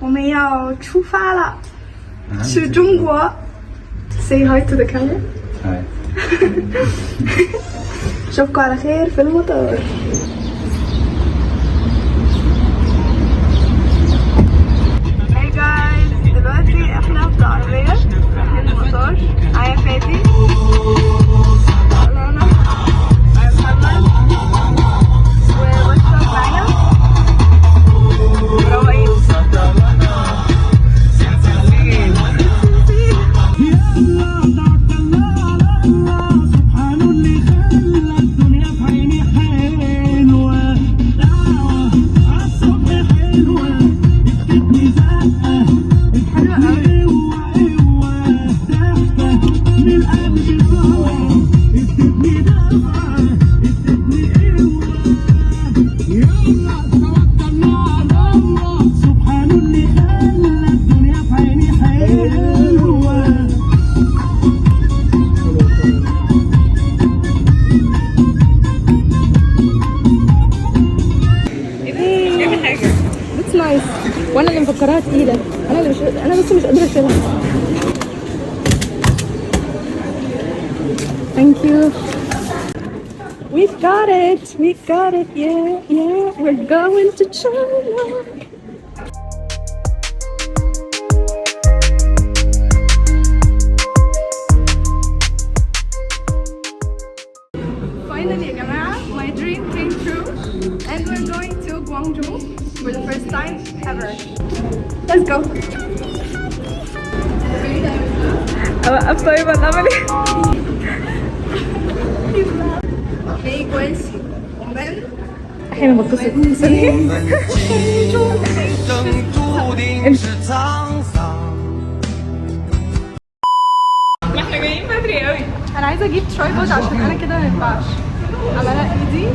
我们要出发了，去中国。Say hi to the camera. Hi. أشوفكم على خير في المطار. Hey guys, دلوقتي احنا في العربية رايحين المطار. معايا فادي. معايا محمد. وبشرب معانا. مروقين. وانا اللي مفكراها تقيله، انا بس مش قادره اشيلها. Thank you. We got it. Yeah. We're going to China. Finally يا جماعة, my dream came true and we're going to Guangzhou for the first time ever. Let's go. أوقف طيب ولا أعمل إيه؟没关系，我们أحيانا بتصل ما احنا جايين بدري قوي. أنا عايزة أجيب ترايبود عشان أنا كده ما ينفعش. عمالة إيدي.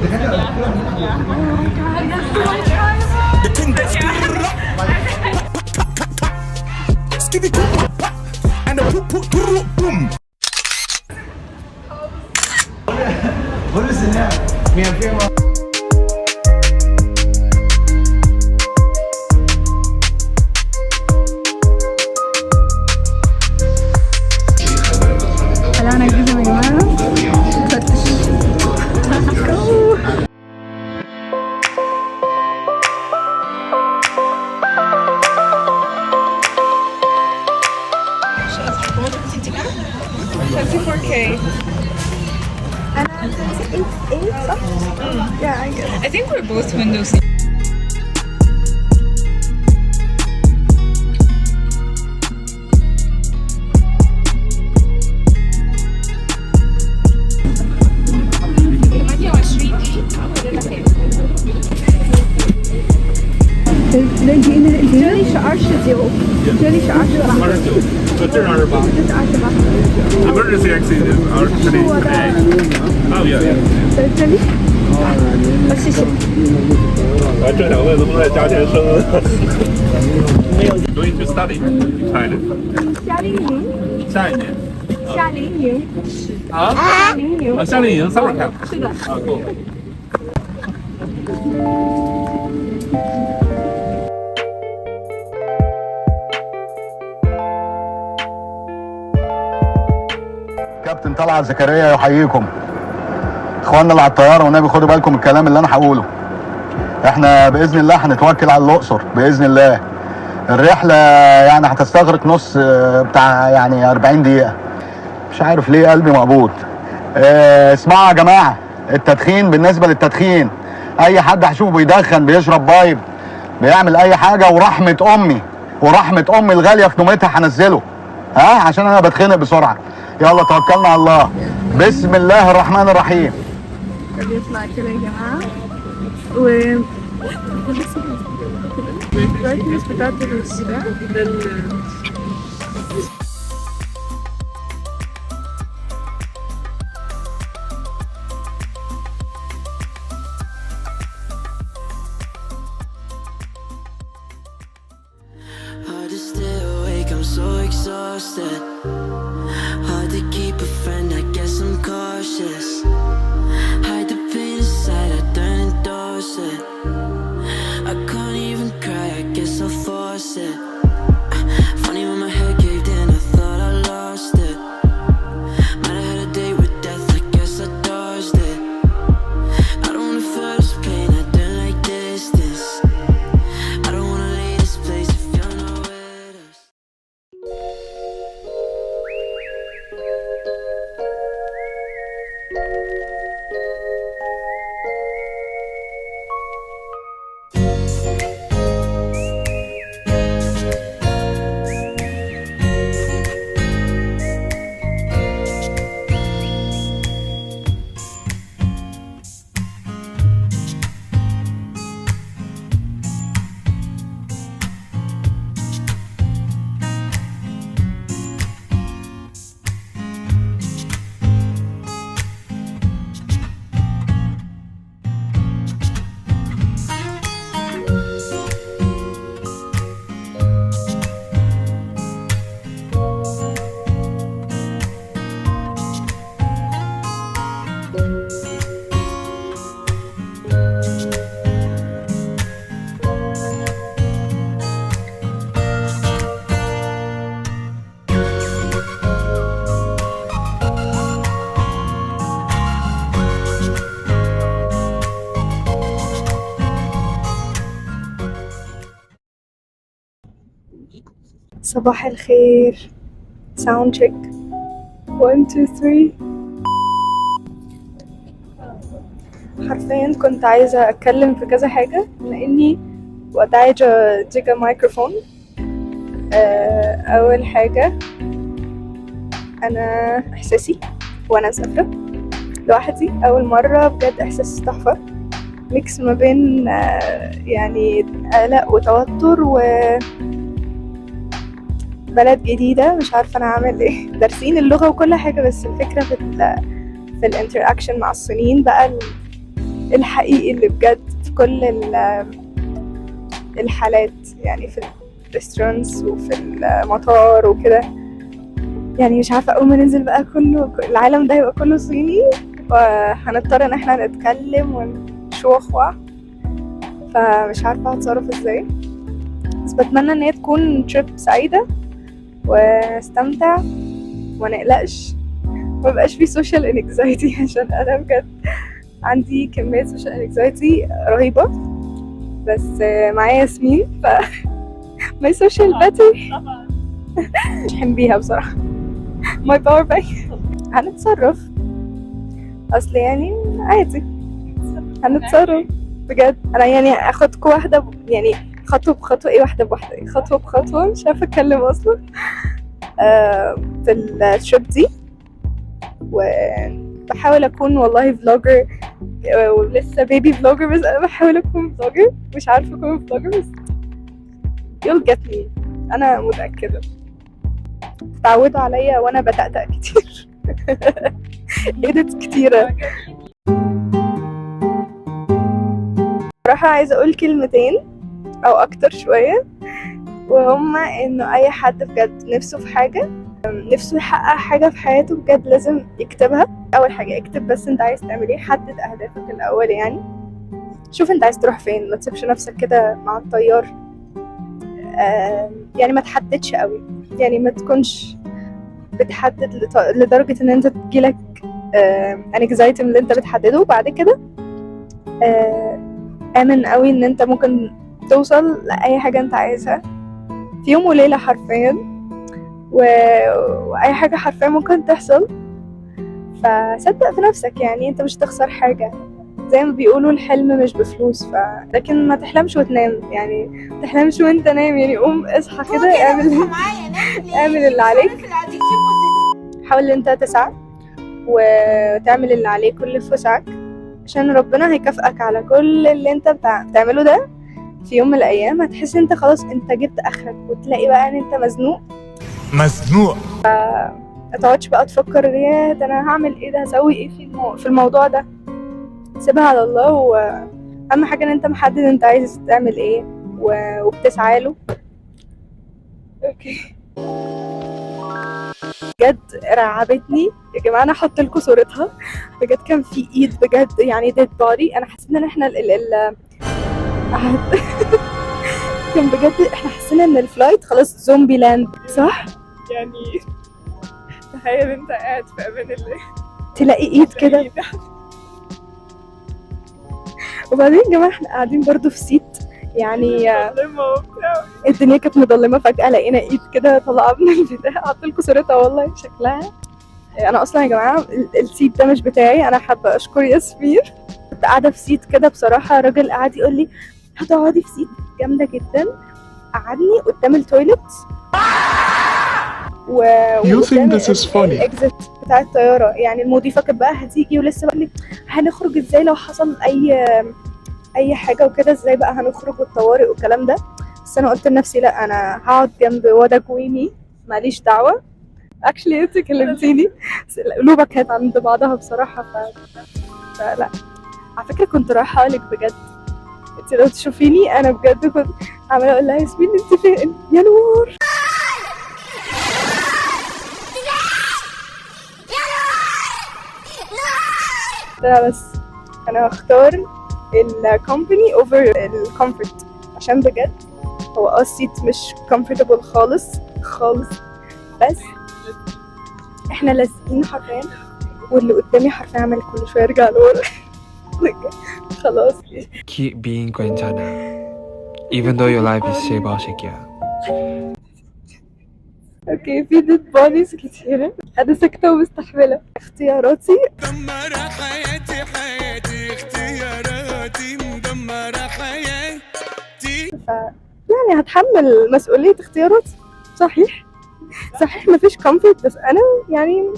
طلعنا الجزم يا جماعة. فتش. Yeah, I guess. I think we're both window seat.这里是29，这里是28。这是28。这是28。Emergency exit is our city. Oh yeah. 这里。谢谢。来，这两位能不能再加钱升？没有。Going to study China. 夏令营。下一年。夏令营。啊？夏令营。夏令营 summer camp。是的。啊，够。كابتن طلعت زكريا يحييكم. اخواننا اللي على الطياره والنبي خدوا بالكم الكلام اللي انا هقوله. احنا باذن الله هنتوكل على الاقصر باذن الله. الرحله يعني هتستغرق نص بتاع يعني 40 دقيقه. مش عارف ليه قلبي مقبوض. اسمعوا يا جماعه, التدخين بالنسبه للتدخين, اي حد هشوفه بيدخن بيشرب بايب بيعمل اي حاجه ورحمه امي الغاليه في نومتها هنزله, عشان انا بتخنق بسرعه. يلا توكلنا على الله. بسم الله الرحمن الرحيم. بيطلع كده يا جماعه. و البرايتنس بتاعت hard to stay awake, I'm so exhausted. Hard to keep a friend, I guess I'm cautious. Hide the pain inside, I don't endorse it. I can't even cry, I guess I'll force it. صباح الخير. Sound check 1 2 3. حرفيا كنت عايزة أتكلم في كذا حاجة لأني ودايجة جيجا مايكروفون. أول حاجة أنا إحساسي وأنا مسافرة لوحدي أول مرة، بجد إحساس تحفة، ميكس ما بين يعني قلق وتوتر وبلد جديدة مش عارفة أنا هعمل إيه. دارسين اللغة وكل حاجة، بس الفكرة في الانتراكشن مع الصينيين بقى الحقيقي اللي بجد في كل الحالات، يعني في الريستورانتس وفي المطار وكده. يعني مش عارفة أول ما ننزل بقى كله العالم ده يبقى كله صيني، وهنضطر إن احنا نتكلم ونشوخوا، فمش عارفة هتصرف ازاي. بس بتمنى ان هي تكون تريب سعيدة واستمتع ومنقلقش ومبقاش في social anxiety، عشان انا بجد عندي كمية social anxiety رهيبة. بس معايا ياسمين ف my social battery شحن بيها بصراحة my power bank. هنتصرف، اصل يعني عادي هنتصرف بجد. انا يعني اخدكوا واحدة يعني خطوة بخطوة، ايه واحدة بواحدة، ايه خطوة بخطوة، مش عارفة اتكلم اصلا. في التريب دي، وبحاول اكون والله فلوجر، ولسه بيبي فلوجر، بس انا بحاول اكون فلوجر، مش عارفة اكون فلوجر، بس you'll get me، انا متأكدة. تعودوا عليا وانا بتأتأ كتير edits كتيرة. صراحة عايزة اقول كلمتين او اكتر شوية، وهما انه اي حد بجد نفسه في حاجة، نفسه يحقق حاجة في حياته، بجد لازم يكتبها. اول حاجة اكتب بس انت عايز تعمل ايه، حدد اهدافك الاول، يعني شوف انت عايز تروح فين، ما تسيبش نفسك كده مع التيار. يعني ما تحددش قوي، يعني ما تكونش بتحدد لدرجة ان انت تجيلك anxiety من اللي انت بتحدده. وبعد كده آمن قوي ان انت ممكن توصل لأي حاجة انت عايزها في يوم وليلة حرفيا، وأي حاجة حرفيا ممكن تحصل. فصدق في نفسك، يعني انت مش تخسر حاجة. زي ما بيقولوا الحلم مش بفلوس، لكن ما تحلمش وتنام، يعني ما تحلمش وانت نايم، يعني قوم اصحى كده، اعمل اللي عليك، حاول ان انت تسعى وتعمل اللي عليك كل في وسعك، عشان ربنا هيكافئك على كل اللي انت بتعمله ده. في يوم من الايام هتحس انت خلاص انت جبت اخرك، وتلاقي بقى ان انت مزنوق. ما تقعدش بقى تفكر يا ده انا هعمل ايه، ده هسوي ايه في الموضوع ده. سيبها على الله، واهم حاجه ان انت محدد انت عايز تعمل ايه وبتسعى له. اوكي، بجد رعبتني يا جماعه. انا هحط لكم صورتها، بجد كان في ايد بجد يعني ديد بودي. انا حسيت ان احنا كان بجد احنا حسينا ان الفلايت خلاص زومبي لاند، صح؟ يعني تخيل انت قاعد في امان الله تلاقي ايد كده. وبعدين يا جماعه احنا قاعدين برضو في سيت، يعني الدنيا كانت مظلمه، فجاه لقينا ايد كده طالعه من البتاع. احط لكم صورتها والله شكلها. انا اصلا يا جماعه السيت ده مش بتاعي، انا حابه اشكر ياسمين. كنت قاعده في سيت كده بصراحه، راجل قاعد يقول لي هتقعدي في سيت جامده جدا، قعدني قدام التويلت وقدام الاكزيت بتاع الطياره. يعني المضيفه كانت بقى هتيجي ولسه بقى لي هنخرج ازاي لو حصل اي حاجه وكده، ازاي بقى هنخرج والطوارئ والكلام ده. بس انا قلت لنفسي لا، انا هقعد جنب ودا كويمي، ماليش دعوه. اكشلي انت كلمتيني، القلوب كانت عند بعضها بصراحه. فلا، على فكره كنت رايحه لك بجد، انت لو تشوفيني انا بجد كنت عماله اقول لها ياسمين انت فين يا نور. لا بس انا هختار الكومباني اوفر الكومفورت، عشان بجد هو السيت مش comfortable خالص، بس احنا لازقين حرفيا، واللي قدامي حرفيا عمال كل شويه يرجع لورا. خلاص. Keep being 괜찮아. Even though your life is 제발 새끼야. اوكي، في ديد بوديز كتيرة، انا ساكتة ومستحملة. اختياراتي مدمرة حياتي حياتي اختياراتي مدمرة حياتي. يعني هتحمل مسؤولية اختياراتي. صحيح مفيش كومفورت، بس انا يعني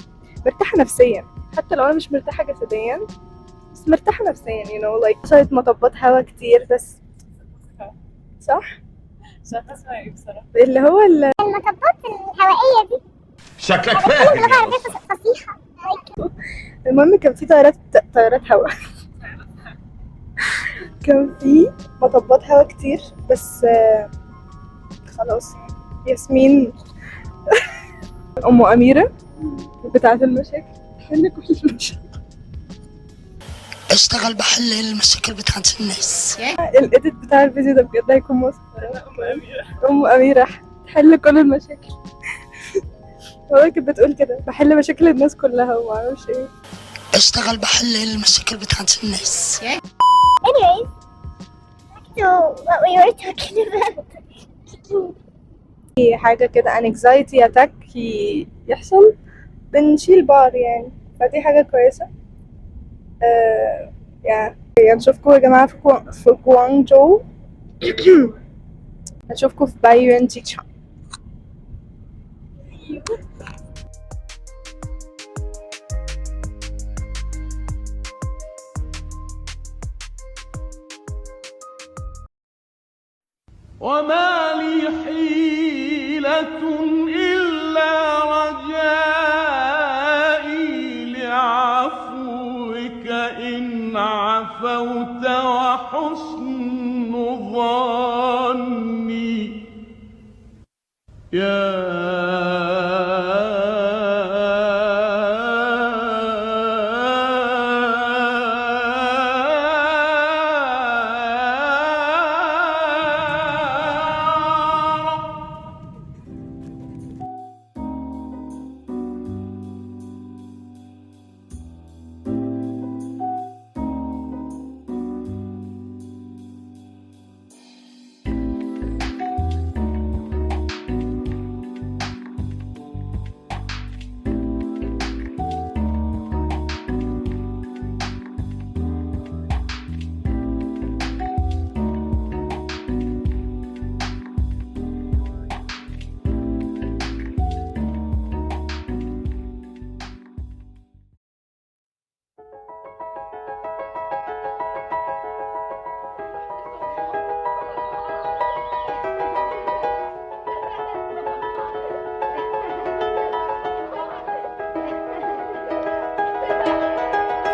مرتاحة نفسيا، حتى لو انا مش مرتاحة جسديا بس مرتاحة نفسيا like شوية مطبات هوا كتير بس. صح؟ مش عارفه اسمها ايه بصراحه. اللي هو المطبات الهوائية دي شكلك فاهم. لغة عربية فصيحة. المهم كان في طيارات هوا كان في مطبات هوا كتير بس خلاص. ياسمين ام اميرة بتاعة المشاكل حل كل المشاكل. اشتغل بحل المشاكل بتاعت الناس. الايديت بتاع الفيديو ده بجد هيكون مصر. ام اميرة تحل كل المشاكل هو كانت بتقول كده، بحل مشاكل الناس كلها وما اعرفش ايه. اشتغل بحل المشاكل بتاعت الناس. Anyways, back to what we were talking about. في حاجة كده anxiety attack يحصل بنشيل بعض يعني، فدي حاجة كويسة. يعني نشوفكم يا جماعة في جوانجو نشوفكم في بايوان تشيشان. وما لي حيلة إلا رجائي لعفوك إن عفوت وحسن ظني يا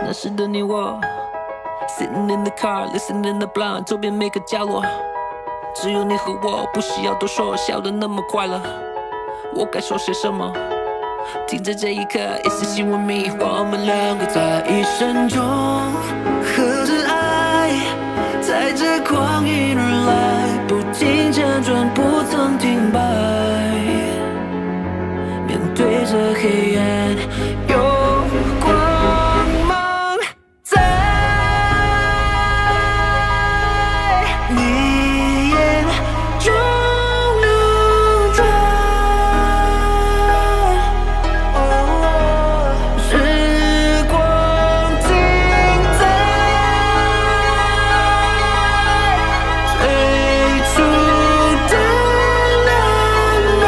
那时的你我 Sitting in the car, listening to Blonde， 周边每个角落，只有你和我，不需要多说，笑得那么快乐。我该说些什么？停在这一刻 ，It's just you and me， 我们两个在一生中合着爱，在这旷野而来，不停辗转，不曾停摆，面对着黑暗，有光芒在你眼中流转。时光停在最初的浪漫。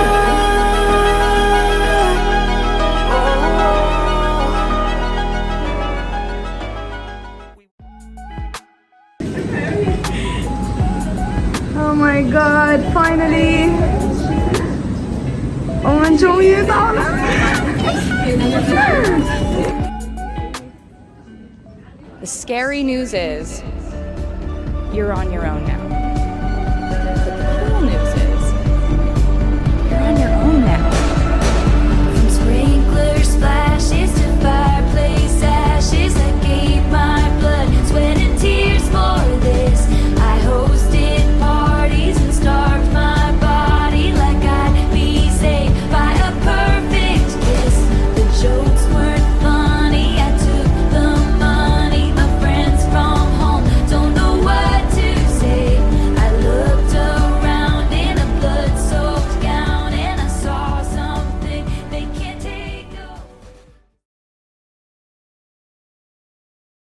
Oh my god, finally! 我们终于到了。The scary news is you're on your own now.